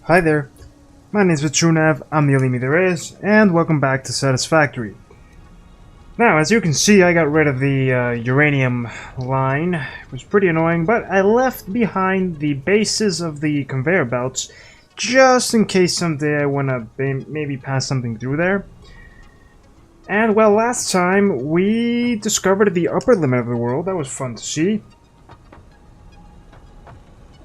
Hi there, my name is Vitrunav, I'm the only me there is, and welcome back to Satisfactory. Now, as you can see, I got rid of the uranium line. It was pretty annoying, but I left behind the bases of the conveyor belts just in case someday I want to maybe pass something through there. And, well, last time we discovered the upper limit of the world. That was fun to see.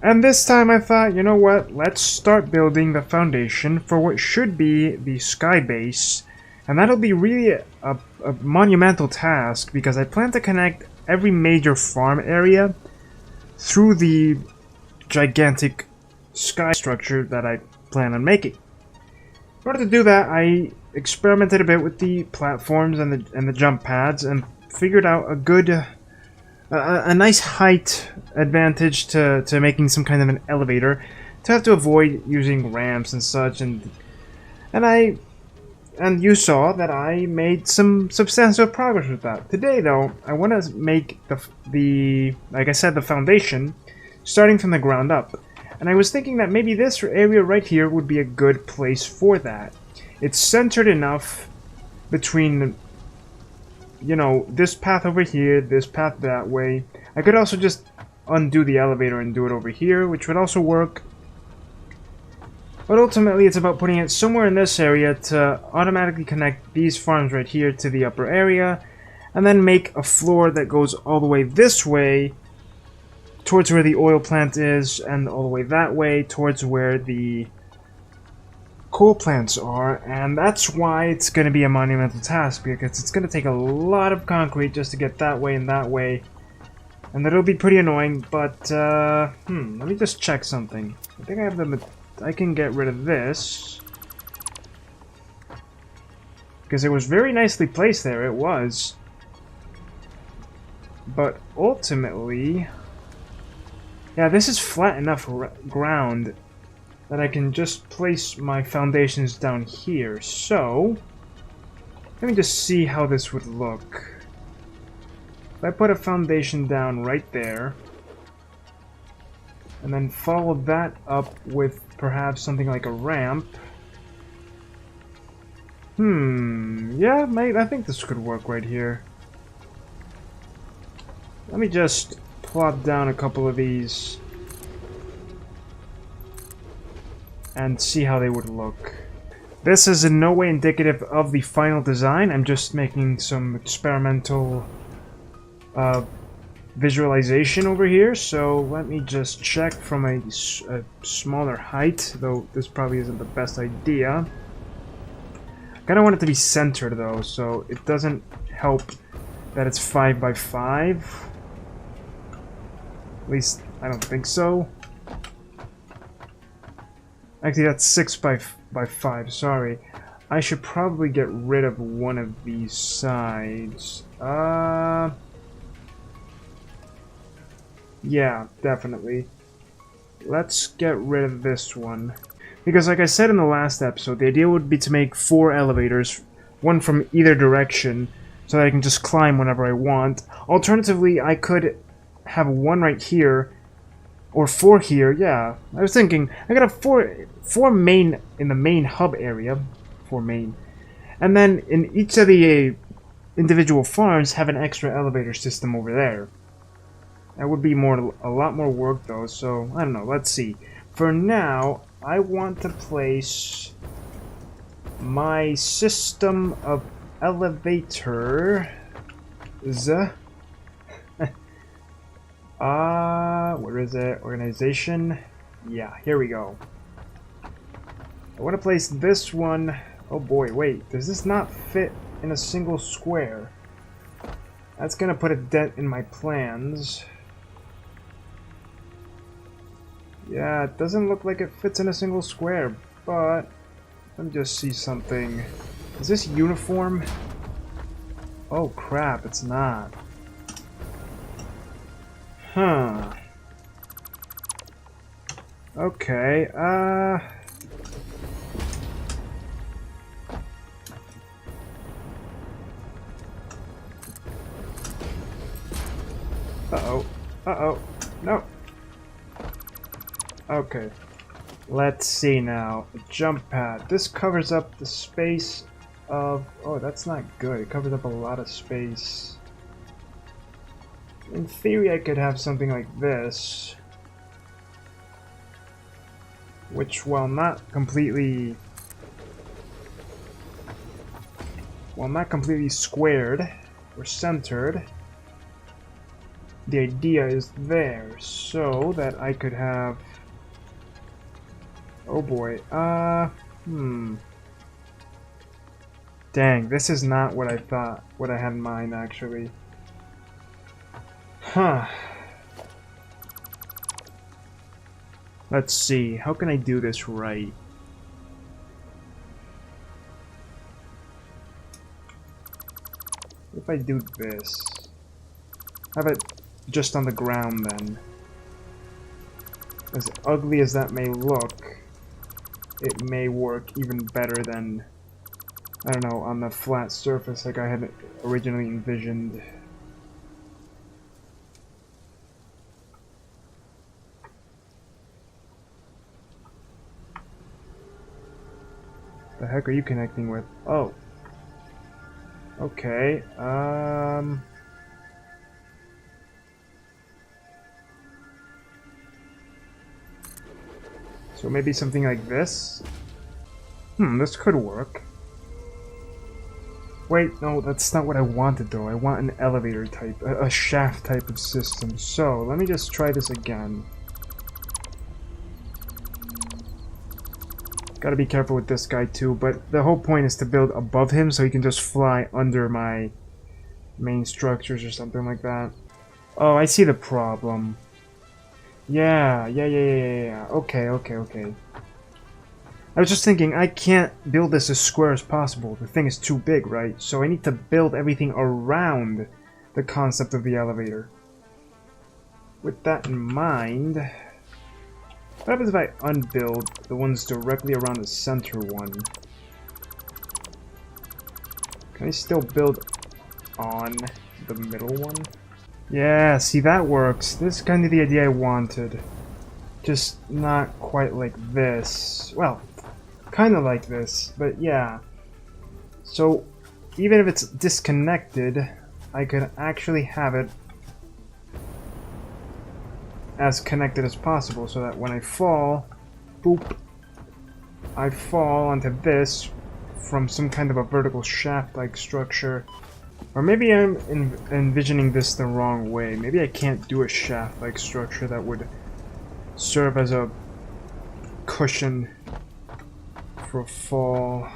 And this time I thought, you know what, let's start building the foundation for what should be the sky base. And that'll be really a monumental task because I plan to connect every major farm area through the gigantic sky structure that I plan on making. In order to do that, I experimented a bit with the platforms and the jump pads and figured out a nice height advantage to making some kind of an elevator to have to avoid using ramps and such, and you saw that I made some substantial progress with that. Today though, I want to make the like I said, the foundation starting from the ground up. And I was thinking that maybe this area right here would be a good place for that. It's centered enough between, you know, this path over here, this path that way. I could also just undo the elevator and do it over here, which would also work. But ultimately, it's about putting it somewhere in this area to automatically connect these farms right here to the upper area, and then make a floor that goes all the way this way towards where the oil plant is, and all the way that way towards where the coal plants are. And that's why it's going to be a monumental task, because it's going to take a lot of concrete just to get that way and that way, and that'll be pretty annoying. But let me just check something. I think I have I can get rid of this because it was very nicely placed there. It was, but ultimately, yeah, this is flat enough ground that I can just place my foundations down here. So, let me just see how this would look. If I put a foundation down right there, and then follow that up with perhaps something like a ramp. Yeah, mate, I think this could work right here. Let me just plop down a couple of these and see how they would look. This is in no way indicative of the final design. I'm just making some experimental visualization over here. So let me just check from a smaller height, though this probably isn't the best idea. I kind of want it to be centered though, so it doesn't help that it's 5 by 5. At least I don't think so. Actually, that's 6 by 5, sorry. I should probably get rid of one of these sides. Yeah, definitely. Let's get rid of this one. Because like I said in the last episode, the idea would be to make 4 elevators, one from either direction, so that I can just climb whenever I want. Alternatively, I could have one right here, or 4 here. Yeah, I was thinking, I got a 4 main in the main hub area, 4 main, and then in each of the individual farms have an extra elevator system over there. That would be a lot more work though, so I don't know, let's see. For now, I want to place my system of elevators. Where is it? Organization. Yeah, here we go. I want to place this one. Oh boy, wait, does this not fit in a single square? That's gonna put a dent in my plans. Yeah, it doesn't look like it fits in a single square, but let me just see something. Is this uniform? Oh crap, it's not. Huh. Okay, Uh-oh. Uh-oh. No. Okay. Let's see now. A jump pad. This covers up the space of... Oh, that's not good. It covers up a lot of space. In theory, I could have something like this, which, while not completely squared or centered, the idea is there, so that I could have... Oh boy, Dang, this is not what I thought, what I had in mind, actually. Huh. Let's see, how can I do this right? If I do this, have it just on the ground then. As ugly as that may look, it may work even better than, I don't know, on the flat surface like I had originally envisioned. The heck are you connecting with? Oh. Okay, so maybe something like this? This could work. Wait, no, that's not what I wanted though. I want an elevator type, a shaft type of system. So, let me just try this again. Gotta be careful with this guy too, but the whole point is to build above him so he can just fly under my main structures or something like that. Oh, I see the problem. Yeah. Okay. I was just thinking, I can't build this as square as possible. The thing is too big, right? So I need to build everything around the concept of the elevator. With that in mind, what happens if I unbuild the ones directly around the center one? Can I still build on the middle one? Yeah, see, that works. This is kind of the idea I wanted. Just not quite like this. Well, kind of like this, but yeah. So, even if it's disconnected, I could actually have it as connected as possible, so that when I fall, boop, I fall onto this from some kind of a vertical shaft-like structure. Or maybe I'm envisioning this the wrong way. Maybe I can't do a shaft-like structure that would serve as a cushion for a fall.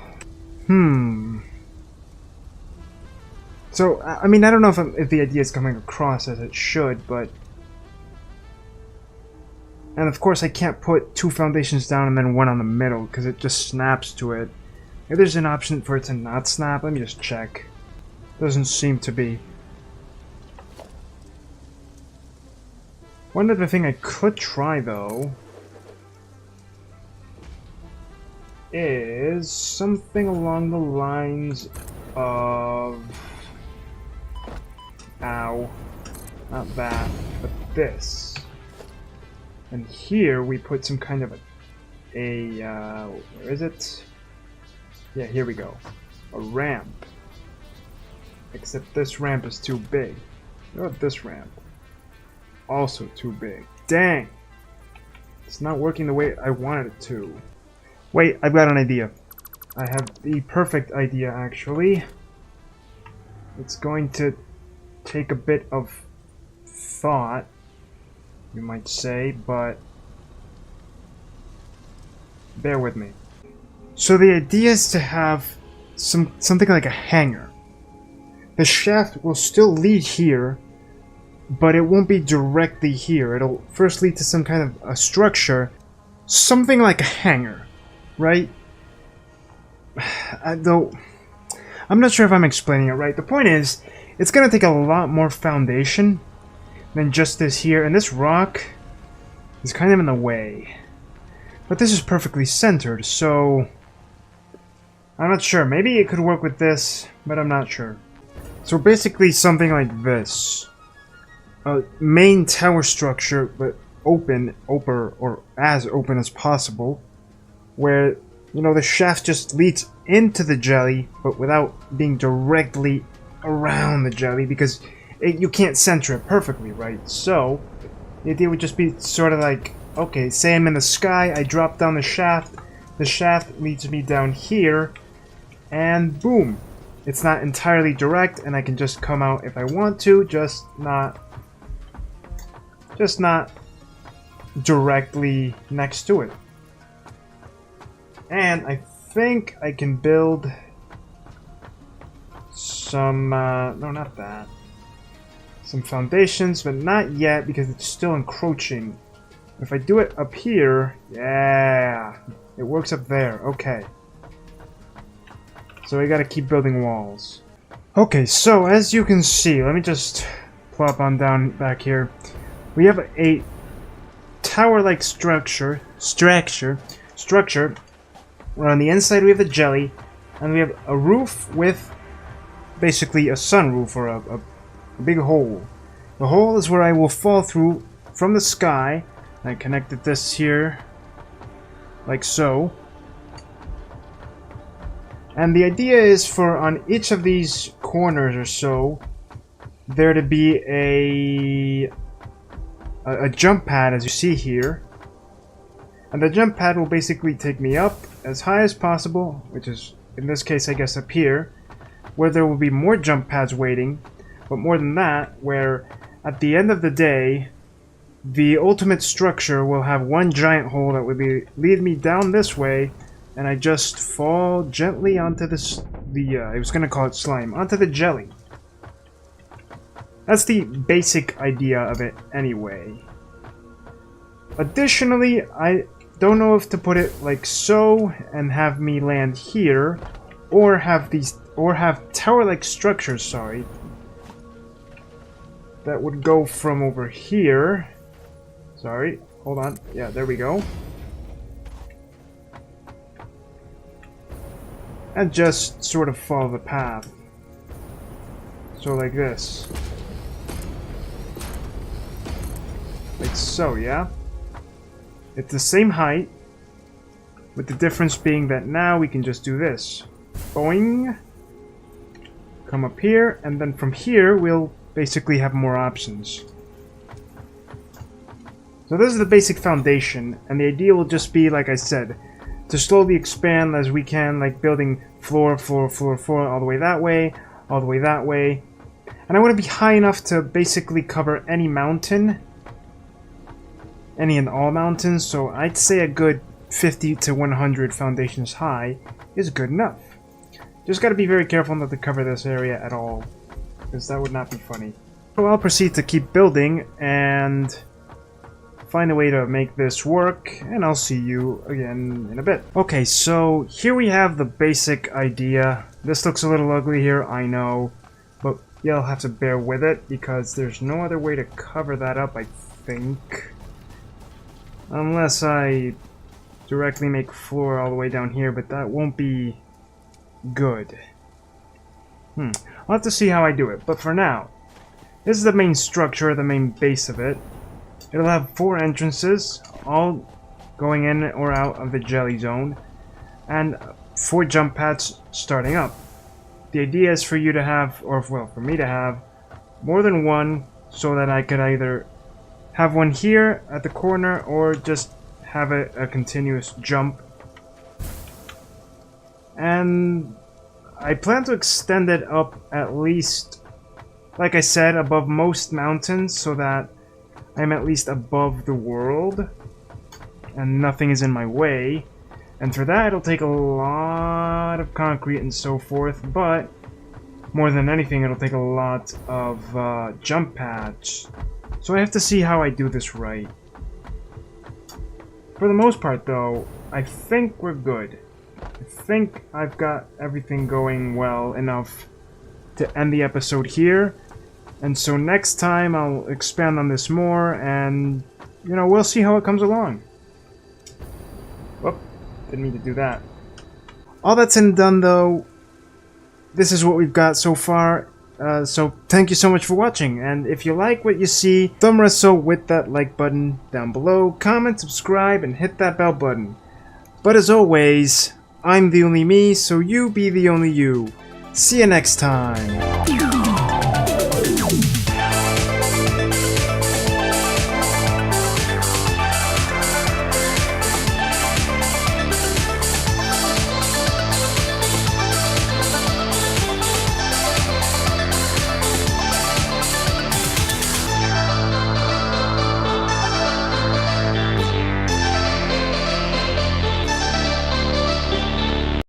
So, I mean, I don't know if the idea is coming across as it should, but... And of course I can't put two foundations down and then one on the middle, because it just snaps to it. If there's an option for it to not snap, let me just check. Doesn't seem to be. One other thing I could try, though, is something along the lines of... Ow. Not that, but this. And here we put some kind of where is it? Yeah, here we go. A ramp. Except this ramp is too big. What about this ramp? Also too big. Dang! It's not working the way I wanted it to. Wait, I've got an idea. I have the perfect idea, actually. It's going to take a bit of thought, you might say, but bear with me. So the idea is to have something like a hangar. The shaft will still lead here, but it won't be directly here. It'll first lead to some kind of a structure, something like a hangar, right? Though, I'm not sure if I'm explaining it right. The point is, it's going to take a lot more foundation than just this here, and this rock is kind of in the way. But this is perfectly centered, so I'm not sure. Maybe it could work with this, but I'm not sure. So basically something like this. A main tower structure, but open, or as open as possible, where, you know, the shaft just leads into the jelly, but without being directly around the jelly, because you can't center it perfectly, right? So the idea would just be sort of like, okay, say I'm in the sky, I drop down the shaft leads me down here, and boom, it's not entirely direct, and I can just come out if I want to, just not directly next to it. And I think I can build some, no, not that. Some foundations, but not yet because it's still encroaching. If I do it up here, yeah, it works up there, okay. So I gotta keep building walls. Okay, so as you can see, let me just plop on down back here. We have a tower-like structure. Where on the inside we have the jelly, and we have a roof with basically a sunroof, or a big hole. The hole is where I will fall through from the sky. I connected this here, like so. And the idea is for on each of these corners or so, there to be a jump pad, as you see here. And the jump pad will basically take me up as high as possible, which is, in this case, I guess up here, where there will be more jump pads waiting, but more than that, where at the end of the day, the ultimate structure will have one giant hole that would lead me down this way, and I just fall gently onto I was going to call it slime, onto the jelly. That's the basic idea of it anyway. Additionally, I don't know if to put it like so and have me land here, or have tower-like structures, sorry, that would go from over here. Sorry, hold on. Yeah, there we go. And just sort of follow the path. So like this. Like so, yeah? It's the same height, with the difference being that now we can just do this. Boing! Come up here, and then from here we'll basically have more options. So this is the basic foundation, and the idea will just be, like I said, to slowly expand as we can, like building floor, all the way that way, all the way that way. And I want to be high enough to basically cover any mountain, any and all mountains, so I'd say a good 50 to 100 foundations high is good enough. Just gotta be very careful not to cover this area at all, because that would not be funny. So I'll proceed to keep building and find a way to make this work, and I'll see you again in a bit. Okay, so here we have the basic idea. This looks a little ugly here, I know, but you'll have to bear with it, because there's no other way to cover that up, I think. Unless I directly make floor all the way down here, but that won't be good. I'll have to see how I do it, but for now, this is the main structure, the main base of it. It'll have 4 entrances, all going in or out of the jelly zone, and 4 jump pads starting up. The idea is for you to have, or well, for me to have, more than one, so that I could either have one here at the corner, or just have a continuous jump. And I plan to extend it up at least, like I said, above most mountains, so that I'm at least above the world, and nothing is in my way. And for that, it'll take a lot of concrete and so forth, but more than anything, it'll take a lot of jump pads. So I have to see how I do this right. For the most part, though, I think we're good. I think I've got everything going well enough to end the episode here. And so next time I'll expand on this more, and, you know, we'll see how it comes along. Whoop, didn't mean to do that. All that's said and done, though, this is what we've got so far. So thank you so much for watching, and if you like what you see, thumb wrestle with that like button down below, comment, subscribe, and hit that bell button. But as always, I'm the only me, so you be the only you. See you next time.